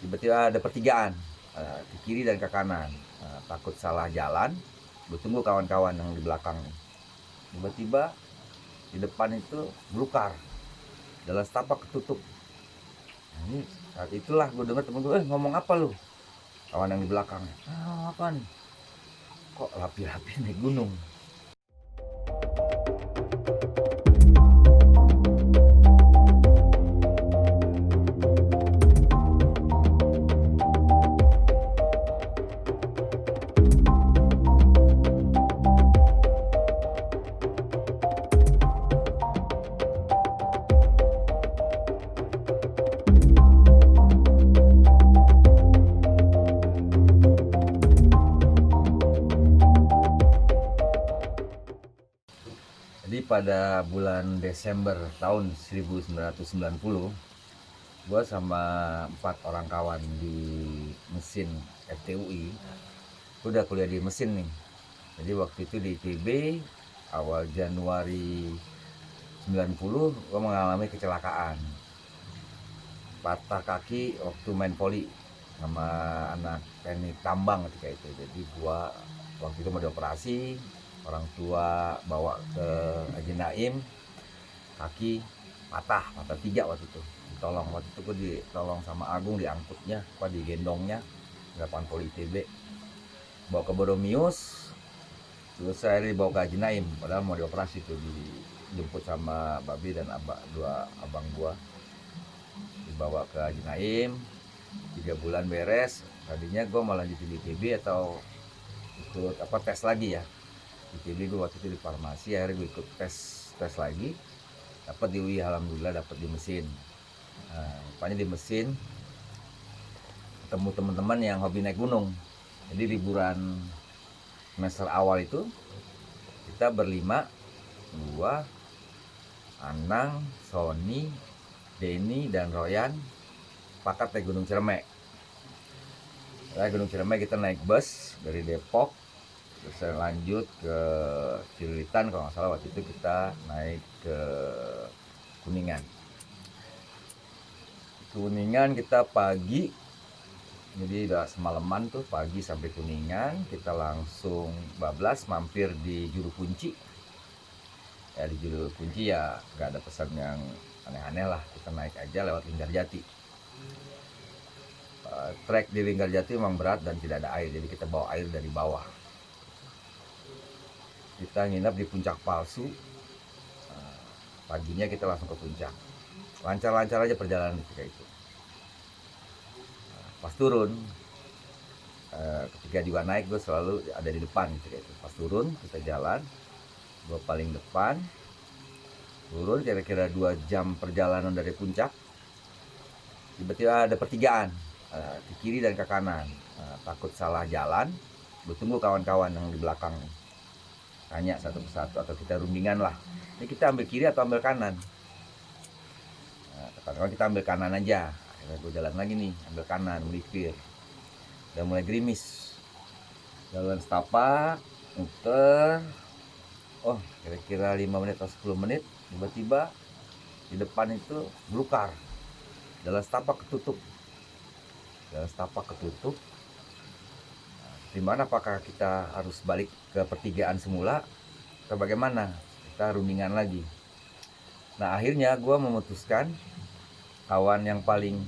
Tiba-tiba ada pertigaan, ke kiri dan ke kanan. Takut salah jalan, gue tunggu kawan-kawan yang di belakang. Tiba-tiba di depan itu belukar, jalan setapak ketutup. Nah, ini saat itulah gue dengar temen gue, ngomong apa lu? Kawan yang di belakang, apa nih? Kok rapi-rapi naik gunung? Jadi pada bulan Desember tahun 1990, gue sama 4 orang kawan di mesin FTUI, gue udah kuliah di mesin nih. Jadi waktu itu di ITB, awal Januari 90, gue mengalami kecelakaan. Patah kaki waktu main voli sama anak teknik tambang ketika itu. Jadi gue waktu itu mau dioperasi, orang tua bawa ke Haji Naim, kaki patah 3 waktu itu. Waktu itu gue ditolong sama Agung, diangkutnya, digendongnya ke lapangan poli ITB, bawa ke Boromius, terus saya dibawa ke Haji Naim, padahal mau dioperasi tuh, dijemput sama Babi dan dua abang gua, dibawa ke Haji Naim. 3 bulan beres. Tadinya gua malah lanjut di ITB atau ikut tes lagi ya. ITB gue waktu itu di farmasi, akhirnya gue ikut tes lagi, dapat di UI, alhamdulillah dapat di mesin. Rupanya di mesin ketemu teman-teman yang hobi naik gunung. Jadi liburan semester awal itu kita berlima, gua, Anang, Sony, Denny, dan Royan pakat naik Gunung Ciremai. Gunung Ciremai kita naik bus dari Depok, terus saya lanjut ke Cililitan, kalau nggak salah waktu itu kita naik ke Kuningan. Kuningan kita pagi, jadi udah semalaman tuh, pagi sampai Kuningan. Kita langsung bablas mampir di Juru Kunci. Ya di Juru Kunci ya nggak ada pesan yang aneh-aneh lah, kita naik aja lewat Linggarjati. Trek di Linggarjati memang berat dan tidak ada air, jadi kita bawa air dari bawah. Kita nginap di Puncak Palsu. Paginya kita langsung ke puncak. Lancar-lancar aja perjalanan ketika itu. Pas turun, ketika juga naik gue selalu ada di depan ketika itu. Pas turun kita jalan, gue paling depan. Turun kira-kira 2 jam perjalanan dari puncak, tiba-tiba ada pertigaan, ke kiri dan ke kanan. Takut salah jalan, gue tunggu kawan-kawan yang di belakang, tanya satu persatu atau kita rundingan lah, ini kita ambil kiri atau ambil kanan. Kawan-kawan kita ambil kanan aja. Akhirnya gue jalan lagi nih, ambil kanan, melipir, udah mulai gerimis, jalan setapak, muter. Oh kira-kira 5 menit atau 10 menit, tiba-tiba di depan itu belukar, jalan setapak ketutup. Dimana apakah kita harus balik ke pertigaan semula atau bagaimana? Kita rundingan lagi. Nah akhirnya gue memutuskan, kawan yang paling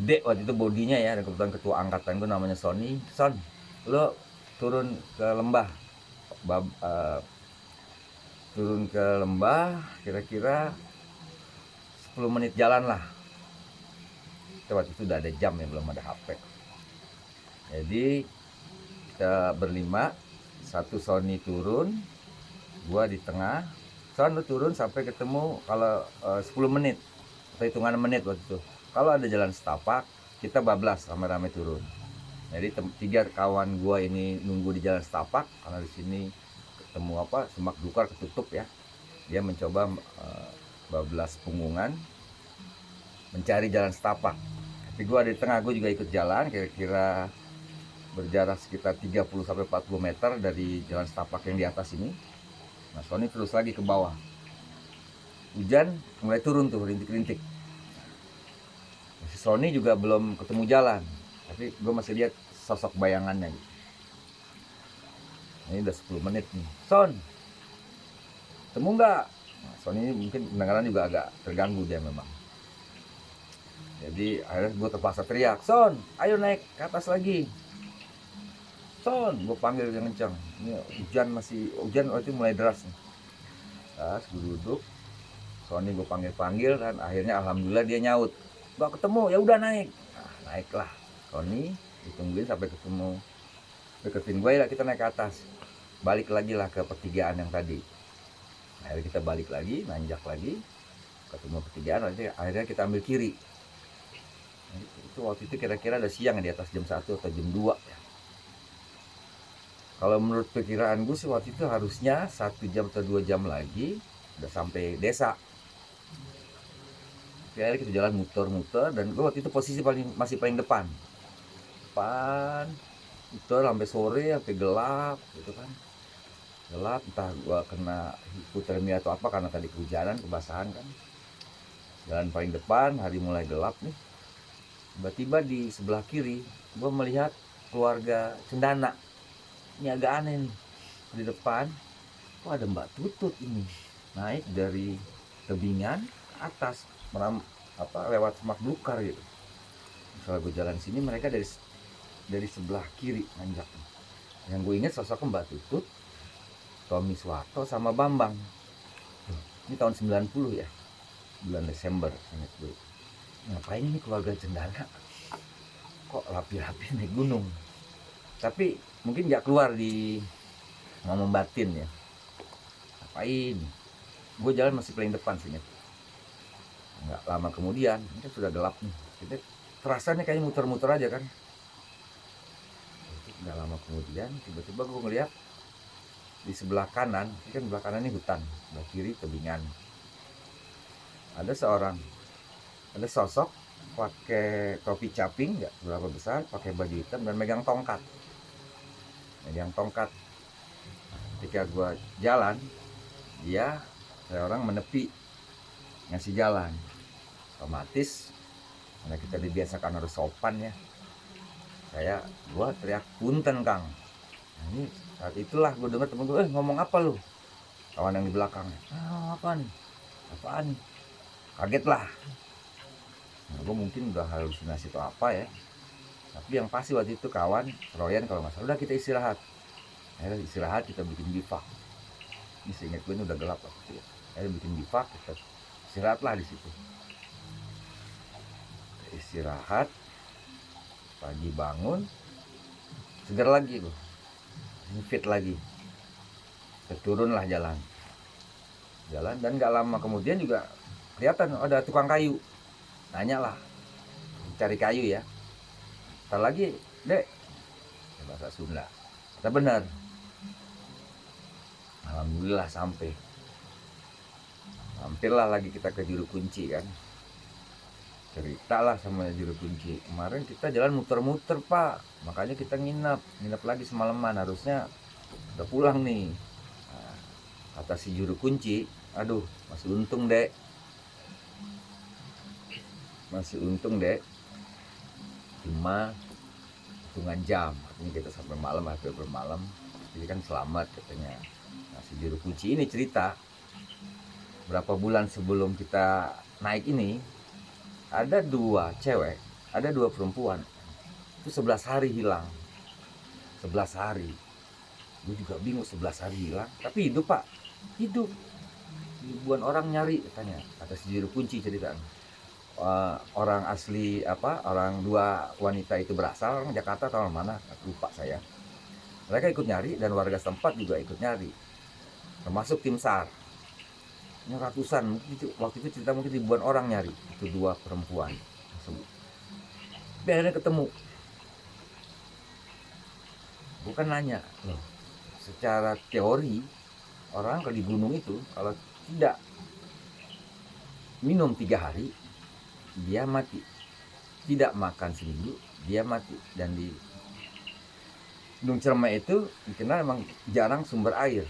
gede waktu itu bodinya ya, dan kebetulan ketua angkatan gue namanya Sony. Son, lo turun ke lembah, kira-kira 10 menit jalan lah. Kita waktu itu udah ada jam ya, belum ada HP. Jadi kita berlima, satu Sony turun, gua di tengah. Son lu turun sampai ketemu kalau 10 menit atau hitungan menit waktu itu. Kalau ada jalan setapak, kita bablas rame-rame turun. Jadi 3 kawan gua ini nunggu di jalan setapak, karena di sini ketemu semak belukar ketutup ya. Dia mencoba bablas punggungan mencari jalan setapak. Tapi gua di tengah, gua juga ikut jalan, kira-kira berjarak sekitar 30-40 meter dari jalan setapak yang di atas ini. Nah Sony terus lagi ke bawah. Hujan mulai turun tuh, rintik-rintik. Sony juga belum ketemu jalan, tapi gue masih lihat sosok bayangannya gitu. Ini udah 10 menit nih. Son, temu nggak? Nah, Sony ini mungkin pendengaran juga agak terganggu dia memang. Jadi akhirnya gue terpaksa teriak, Son, ayo naik ke atas lagi. Son, gue panggil yang kencang. Ini hujan waktu itu mulai deras nih. Terus gue duduk, Sony gue panggil dan akhirnya alhamdulillah dia nyaut. Gak ketemu, ya udah naik. Nah, naiklah. Sony ditungguin sampai ketemu. Deketin gue ya, kita naik ke atas. Balik lagi lah ke pertigaan yang tadi. Akhirnya kita balik lagi, nanjak lagi, ketemu pertigaan, akhirnya kita ambil kiri. Itu waktu itu kira-kira ada siang di atas jam 1 atau jam 2 ya. Kalau menurut perkiraan gue sih waktu itu harusnya 1 jam atau 2 jam lagi udah sampai desa. Akhirnya kita jalan muter-muter dan gue waktu itu posisi masih paling depan. Muter sampai sore, sampai gelap gitu kan. Gelap, entah gua kena hipotermia atau apa karena tadi kehujanan, kebasahan kan. Jalan paling depan, hari mulai gelap nih. Tiba-tiba di sebelah kiri gua melihat keluarga cendana. Ini agak aneh nih. Di depan kok ada Mbak Tutut ini naik dari tebingan ke atas lewat semak belukar gitu. Misalnya gue jalan sini, mereka dari sebelah kiri nanjak. Yang gue ingat sosok Mbak Tutut, Tommy Suwarto sama Bambang. Ini tahun 90 ya, bulan Desember ingat gue. Ngapain ini keluarga cendana kok rapi-rapi naik gunung? Tapi mungkin nggak keluar di ngomong batin ya. Ngapain? Gue jalan masih paling depan sini. Nggak lama kemudian, ini kan sudah gelap nih. Jadi terasanya kayaknya muter-muter aja kan. Nggak lama kemudian tiba-tiba gue ngeliat di sebelah kanan, ini kan sebelah kanan ini hutan, sebelah kiri tebingan. Ada sosok pakai topi caping nggak berapa besar, pakai baju hitam dan megang tongkat. Ketika gue jalan, dia kayak orang menepi ngasih jalan. Otomatis karena kita dibiasakan harus sopan ya, gue teriak, punten Kang. Nah, ini saat itulah gue dengar temen gue, ngomong apa lu? Kawan yang di belakang, apaan nih? Kaget lah. Nah, gue mungkin udah halusinasi atau apa ya. Tapi yang pasti waktu itu kawan Royan kalau nggak salah, udah kita istirahat. Akhirnya istirahat, kita bikin bivak. Ini seingat gue ini udah gelap waktu itu ya. Akhirnya bikin bivak, kita istirahat lah di situ. Istirahat, pagi bangun, segar lagi gue. Fit lagi, turunlah jalan dan nggak lama kemudian juga kelihatan ada tukang kayu. Nanya lah, cari kayu ya. Ntar lagi dek, bahasa Sunda. Kita benar, alhamdulillah sampai. Hampirlah lagi kita ke Juru Kunci kan. Ceritalah sama Juru Kunci, kemarin kita jalan muter-muter Pak, makanya kita nginep lagi semalaman, harusnya udah pulang nih. Nah, kata si Juru Kunci, aduh masih untung dek, cuma hitungan jam, artinya kita sampai malam, hampir bermalam, jadi kan selamat katanya. Nah, si Juru Kunci ini cerita berapa bulan sebelum kita naik ini, ada 2 cewek, ada 2 perempuan, itu 11 hari hilang. 11 hari. Gue juga bingung, 11 hari hilang, tapi hidup Pak, hidup. Ribuan orang nyari katanya, kata si Juru Kunci cerita. Orang asli orang 2 wanita itu berasal orang Jakarta atau mana, lupa saya. Mereka ikut nyari dan warga setempat juga ikut nyari, termasuk tim SAR. Ini ratusan, waktu itu cerita mungkin ribuan orang nyari itu 2 perempuan tersebut. Akhirnya ketemu. Bukan nanya loh, secara teori orang kalau di gunung itu kalau tidak minum 3 hari dia mati, tidak makan seminggu dia mati. Dan di Gunung Ciremai itu dikenal memang jarang sumber air.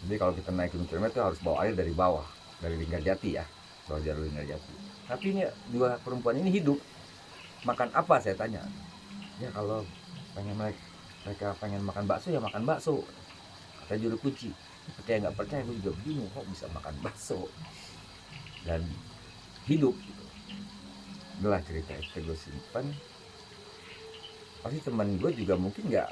Jadi kalau kita naik Gunung Ciremai itu harus bawa air dari bawah, dari Linggarjati ya, bawa jalur Linggarjati. Tapi ini dua perempuan ini hidup. Makan apa, saya tanya. Ya kalau pengen mereka pengen makan bakso ya makan bakso, kata juru kunci. Percaya nggak percaya, gue juga bingung kok bisa makan bakso dan hidup gitu. Itulah cerita itu gue simpan. Pasti teman gue juga mungkin nggak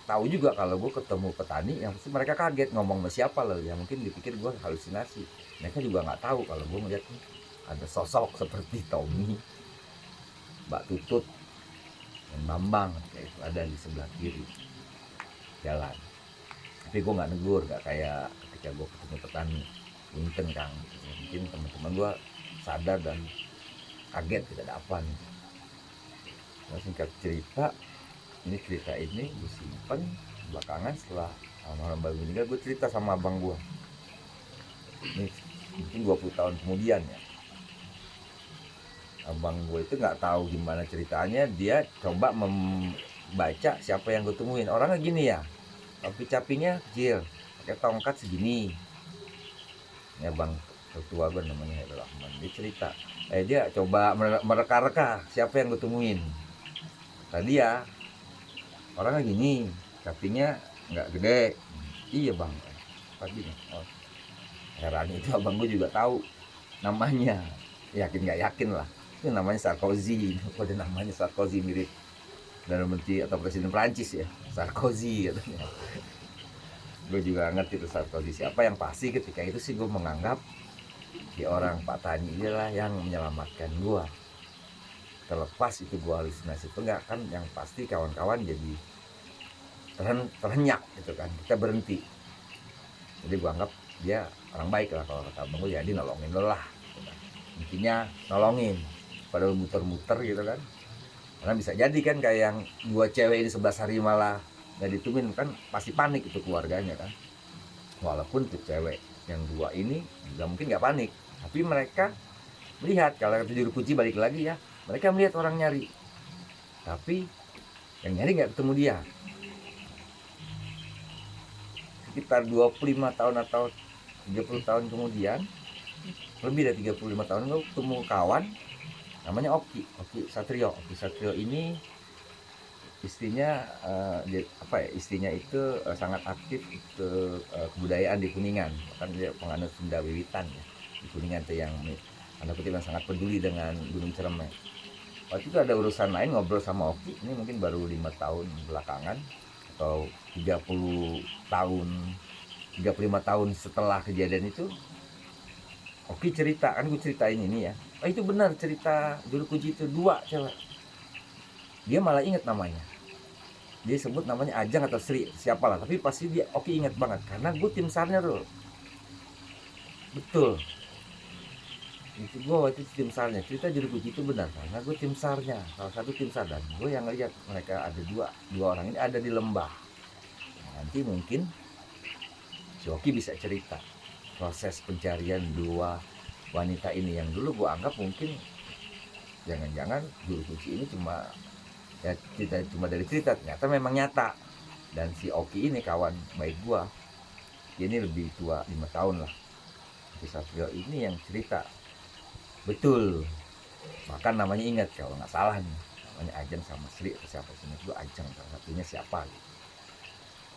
tahu juga kalau gue ketemu petani, yang pasti mereka kaget ngomong sama siapa loh, ya mungkin dipikir gue halusinasi. Mereka juga nggak tahu kalau gue ngeliat ada sosok seperti Tommy, Mbak Tutut, dan Bambang kayak itu ada di sebelah kiri jalan. Tapi gue nggak negur, nggak kayak ketika gue ketemu petani punten Kang. Mungkin teman-teman gue sadar dan kaget tidak ada apa nih. Nah, singkat cerita, ini gue simpan. Belakangan setelah almarhum Mbak meninggal, gue cerita sama abang gue. Ini mungkin 20 tahun kemudian ya. Abang gue itu nggak tahu gimana ceritanya, dia coba membaca siapa yang gue temuin. Orangnya gini ya, capi-capinya kecil, pakai tongkat segini. Ya bang ketua gue namanya Hairul Rahman, dia cerita, dia coba mereka-reka siapa yang gue temuin. Tadi ya, orangnya gini, capinya nggak gede. Iya bang, tadi oh, heran itu abang gue juga tahu namanya, yakin nggak yakin lah. Itu namanya Sarkozy, kode namanya Sarkozy, mirip Perdana Menteri atau Presiden Prancis ya, Sarkozy katanya. Gue juga ngerti itu Sarkozy siapa. Yang pasti ketika itu sih gue menganggap si orang Pak Tani inilah yang menyelamatkan gue. Terlepas itu gue halusinasi itu enggak kan, yang pasti kawan-kawan jadi terhenyak gitu kan, kita berhenti. Jadi gue anggap dia orang baik lah, kalau kata abang gue, jadi nolongin lo lah gitu kan. Intinya nolongin, padahal muter-muter gitu kan. Karena bisa jadi kan kayak yang dua cewek ini 11 hari malah nggak ditemuin kan, pasti panik itu keluarganya kan. Walaupun tuh cewek yang dua ini juga mungkin nggak panik, tapi mereka melihat, kalau kata juru kunci balik lagi ya, mereka melihat orang nyari, tapi yang nyari nggak ketemu dia. Sekitar 25 tahun atau 30 tahun kemudian, lebih dari 35 tahun, gue ketemu kawan namanya Oki Satrio. Oki Satrio ini istrinya istrinya itu sangat aktif ke kebudayaan di Kuningan, kan dia penganut Sunda Wiwitan ya di Kuningan tuh, yang tanda kutip yang sangat peduli dengan Gunung Ciremai. Waktu itu ada urusan lain, ngobrol sama Oki, ini mungkin baru 5 tahun belakangan atau 30 tahun 35 tahun setelah kejadian itu, Oki cerita, kan gue ceritain ini ya, itu benar cerita juru kunci itu dua cewek. Dia malah ingat namanya, dia sebut namanya Ajang atau Sri siapalah, tapi pasti dia Oki ingat banget karena gue tim sarnya tuh. Betul, itu gue waktu itu tim sarnya. Cerita juru kunci itu benar karena gue tim sarnya, salah satu tim sar, dan gue yang lihat mereka ada dua orang ini ada di lembah. Nanti mungkin si Oki bisa cerita proses pencarian dua wanita ini, yang dulu gue anggap mungkin jangan-jangan juru kunci ini cuma ya cerita, cuma dari cerita, ternyata memang nyata. Dan si Oki ini kawan baik gue, dia ini lebih tua 5 tahun lah. Si Satrio ini yang cerita betul, bahkan namanya ingat kalau nggak salah nih, namanya Ajeng sama Sri atau siapa sih itu, Ajeng salah satunya siapa gitu.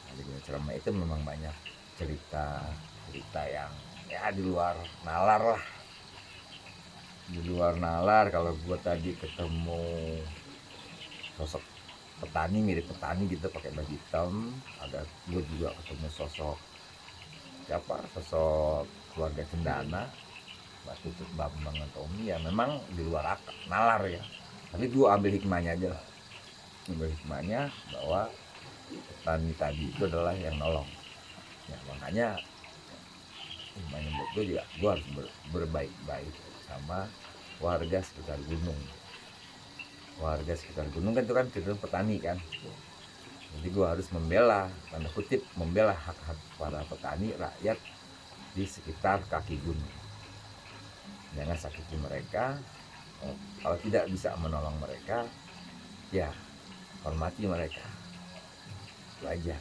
Nah, di Gunung Ciremai itu memang banyak cerita yang ya di luar nalar lah, di luar nalar. Kalau gue tadi ketemu sosok petani, mirip petani gitu pakai baju hitam, ada gue juga ketemu sosok keluarga Cendana, Mbak Tutut, Bambang, Tommy, ya memang di luar nalar ya. Tapi gue ambil hikmahnya aja lah, ambil hikmahnya bahwa petani tadi itu adalah yang nolong ya. Makanya hikmahnya buat gue juga, gue harus berbaik-baik sama warga sekitar gunung. Warga sekitar gunung kan itu kan cenderung petani kan, jadi gue harus membela, tanda kutip membela hak-hak para petani rakyat di sekitar kaki gunung. Jangan sakiti mereka. Kalau tidak bisa menolong mereka, ya hormati mereka, itu aja.